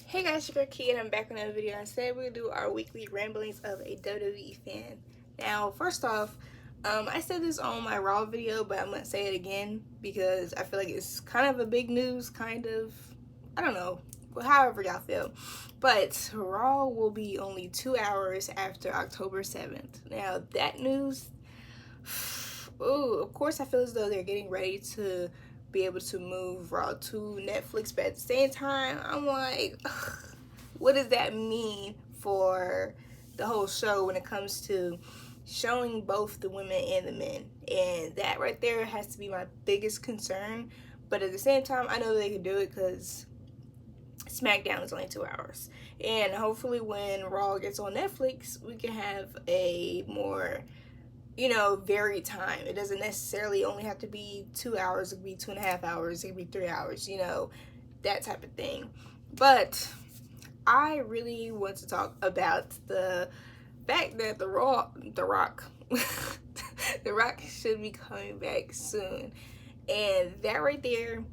Hey guys, it's your girl Key and I'm back with another video. And today we're going to do our weekly ramblings of a WWE fan. Now, first off, I said this on my Raw video, but I'm going to say it again because I feel like it's kind of a big news, I don't know, however y'all feel. But Raw will be only 2 hours after October 7th. Now, that news, ooh, of course I feel as though they're getting ready to be able to move Raw to Netflix, but at the same time, I'm like, what does that mean for the whole show when it comes to showing both the women and the men? And that right there has to be my biggest concern. But at the same time, I know they can do it because SmackDown is only 2 hours. And hopefully when Raw gets on Netflix, we can have a more, varied time. It doesn't necessarily only have to be 2 hours. It could be 2.5 hours. It could be 3 hours, that type of thing. But I really want to talk about the fact that The Rock should be coming back soon. And that right there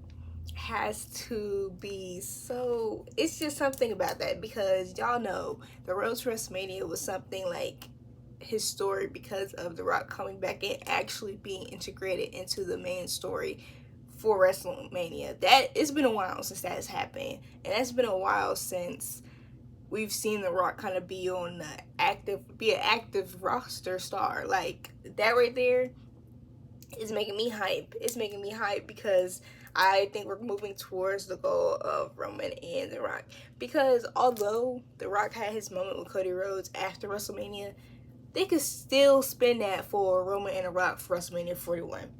has to be so, it's just something about that, because y'all know the Road to WrestleMania was something like historic because of The Rock coming back and actually being integrated into the main story for WrestleMania. It's been a while since that has happened, and it's been a while since we've seen The Rock kind of be an active roster star. Like, that right there is making me hype. It's making me hype because I think we're moving towards the goal of Roman and The Rock. Because although The Rock had his moment with Cody Rhodes after WrestleMania, they could still spin that for Roman and The Rock for WrestleMania 41.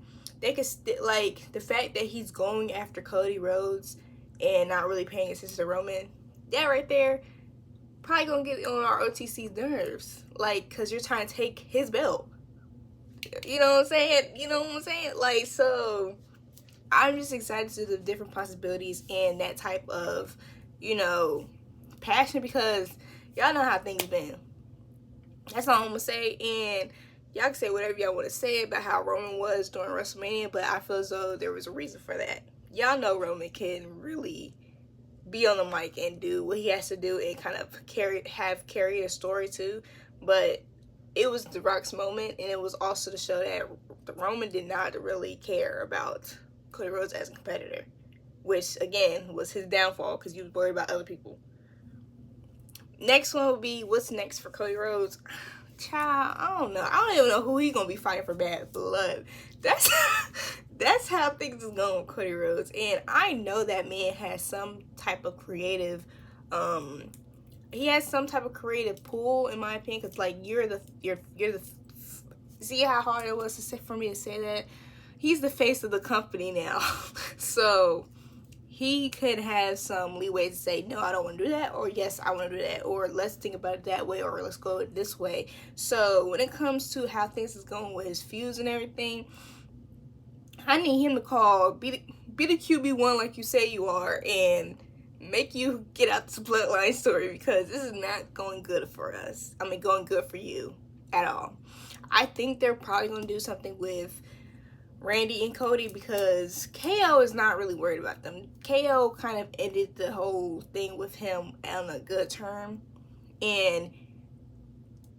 They could like, the fact that he's going after Cody Rhodes and not really paying attention to Roman, that right there probably gonna get on our OTC's nerves. Like, cause you're trying to take his belt. You know what I'm saying? Like, so I'm just excited to see the different possibilities and that type of, passion, because y'all know how things been. That's all I'm gonna say. And y'all can say whatever y'all want to say about how Roman was during WrestleMania, but I feel as though there was a reason for that. Y'all know Roman can really be on the mic and do what he has to do and kind of carry a story too. But it was The Rock's moment, and it was also to show that Roman did not really care about Cody Rhodes as a competitor, which again was his downfall because he was worried about other people. Next one would be, what's next for Cody Rhodes? Child, I don't know. I don't even know who he's gonna be fighting for Bad Blood. That's how things is going with Cody Rhodes. And I know that man has some type of creative he has some type of creative pool, in my opinion, because like you're the see how hard it was for me to say that? He's the face of the company now. So he could have some leeway to say, no, I don't want to do that, or yes, I want to do that, or let's think about it that way, or let's go this way. So when it comes to how things is going with his feuds and everything, I need him to call, be the QB1 like you say you are, and make you get out this bloodline story, because this is not going good for us. I mean, going good for you at all. I think they're probably going to do something with Randy and Cody, because KO is not really worried about them. KO kind of ended the whole thing with him on a good term, and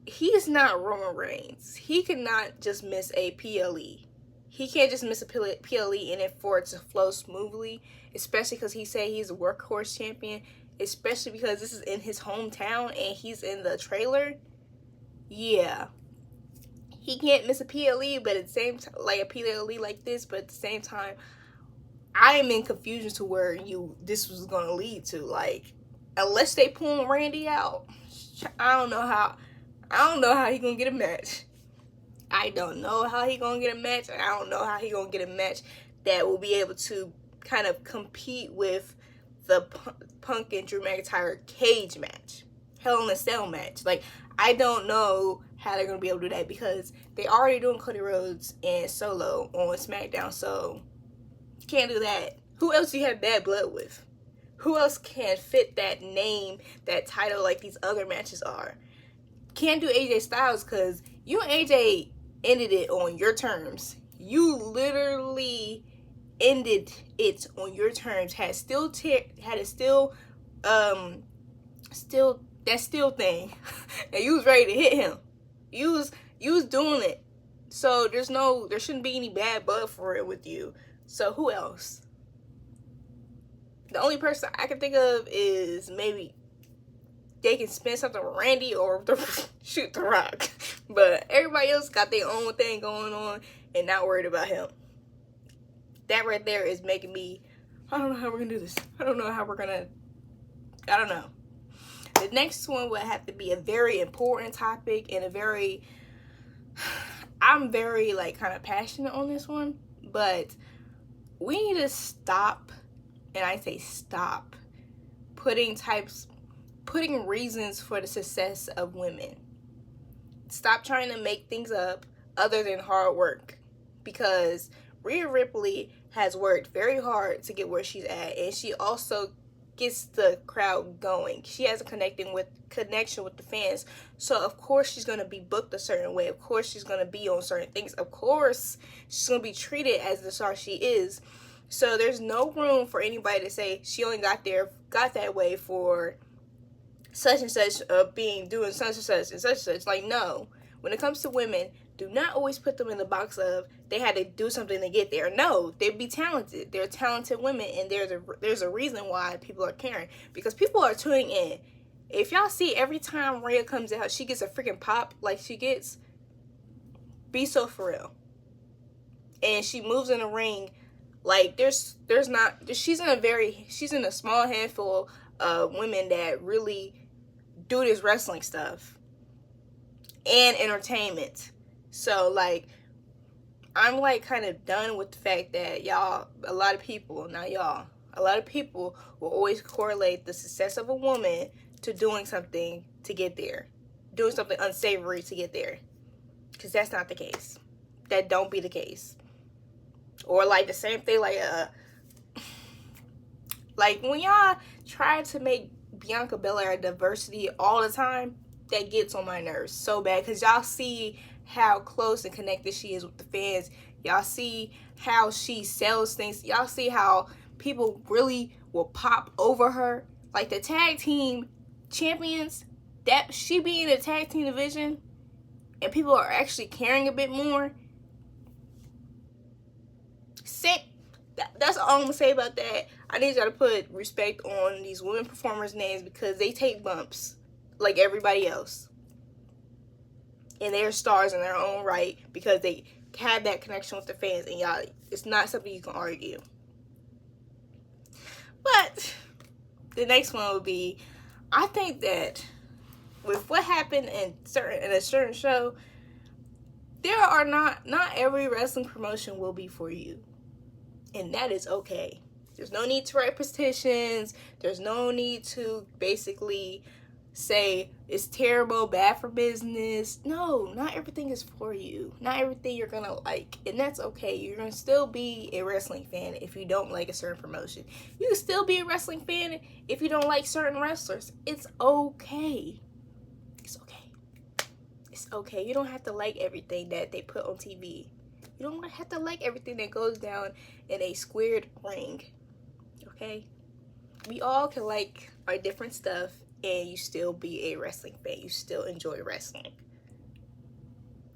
he's not Roman Reigns. He cannot just miss a PLE. He can't just miss a PLE and it for it to flow smoothly, especially because he said he's a workhorse champion, especially because this is in his hometown and he's in the trailer. Yeah. He can't miss a PLE, but at the same time, like a PLE like this, but at the same time, I am in confusion to where this was going to lead to. Like, unless they pull Randy out, I don't know how he going to get a match. I don't know how he gonna get a match, and I don't know how he gonna get a match that will be able to kind of compete with the Punk and Drew McIntyre cage match, Hell in a Cell match. Like, I don't know how they're gonna be able to do that, because they already doing Cody Rhodes and Solo on SmackDown, so can't do that. Who else do you have Bad Blood with? Who else can fit that name, that title, like these other matches are? Can't do AJ Styles, because you and AJ ended it on your terms. You literally ended it on your terms. Had it still still that still thing, and you was ready to hit him. You was doing it. So there shouldn't be any bad blood for it with you. So who else? The only person I can think of is maybe they can spend something with Randy or shoot the Rock. But everybody else got their own thing going on and not worried about him. That right there is making me, I don't know how we're gonna do this. I don't know. The next one would have to be a very important topic and I'm very like kind of passionate on this one, but we need to stop, and I say stop, putting reasons for the success of women. Stop trying to make things up other than hard work, because Rhea Ripley has worked very hard to get where she's at, and she also gets the crowd going. She has a connection with the fans, so of course she's going to be booked a certain way. Of course she's going to be on certain things. Of course she's going to be treated as the star she is. So there's no room for anybody to say she only got that way for such and such, doing such and such and such and such. Like, no. When it comes to women, do not always put them in the box of they had to do something to get there. No, they'd be talented. They're talented women, and there's a reason why people are caring, because people are tuning in. If y'all see every time Rhea comes out, she gets a freaking pop like she gets, be so for real. And she moves in the ring like she's in a small handful of women that really do this wrestling stuff and entertainment. So like, I'm like kind of done with the fact that a lot of people will always correlate the success of a woman to doing something to get there, doing something unsavory to get there, because that's not the case. That don't be the case. Or like the same thing, like when y'all try to make Bianca Belair diversity all the time, that gets on my nerves so bad, because y'all see how close and connected she is with the fans. Y'all see how she sells things. Y'all see how people really will pop over her. Like the tag team champions, that she be in the tag team division and people are actually caring a bit more. That's all I'm gonna say about that. I need y'all to put respect on these women performers' names, because they take bumps like everybody else, and they're stars in their own right because they have that connection with the fans, and y'all, it's not something you can argue. But the next one would be, I think that with what happened in a certain show, there are not every wrestling promotion will be for you, and that is okay. There's no need to write petitions. There's no need to basically say it's terrible, bad for business. No, not everything is for you. Not everything you're gonna like, and that's okay. You're gonna still be a wrestling fan if you don't like a certain promotion. You can still be a wrestling fan if you don't like certain wrestlers. It's okay. It's okay. It's okay. You don't have to like everything that they put on TV. You don't have to like everything that goes down in a squared ring. Okay? We all can like our different stuff, and you still be a wrestling fan. You still enjoy wrestling.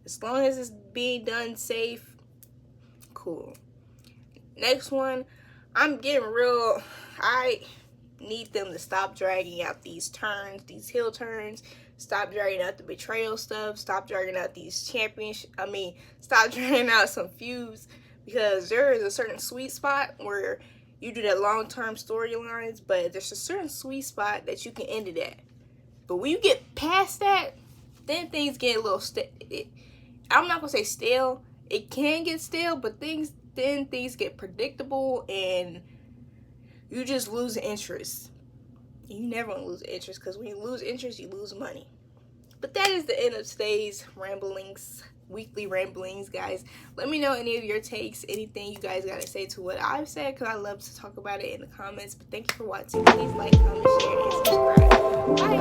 As long as it's being done safe, cool. Next one, I'm getting real. I need them to stop dragging out these turns, these heel turns. Stop dragging out the betrayal stuff. Stop dragging out these stop dragging out some feuds, because there is a certain sweet spot where you do that long-term storylines, but there's a certain sweet spot that you can end it at. But when you get past that, then things get a little I'm not gonna say stale. It can get stale, but things get predictable, and you just lose interest. You never want to lose interest, because when you lose interest, you lose money. But that is the end of today's ramblings, weekly ramblings, guys. Let me know any of your takes, anything you guys got to say to what I've said, because I love to talk about it in the comments. But thank you for watching. Please like, comment, share, and subscribe. Bye.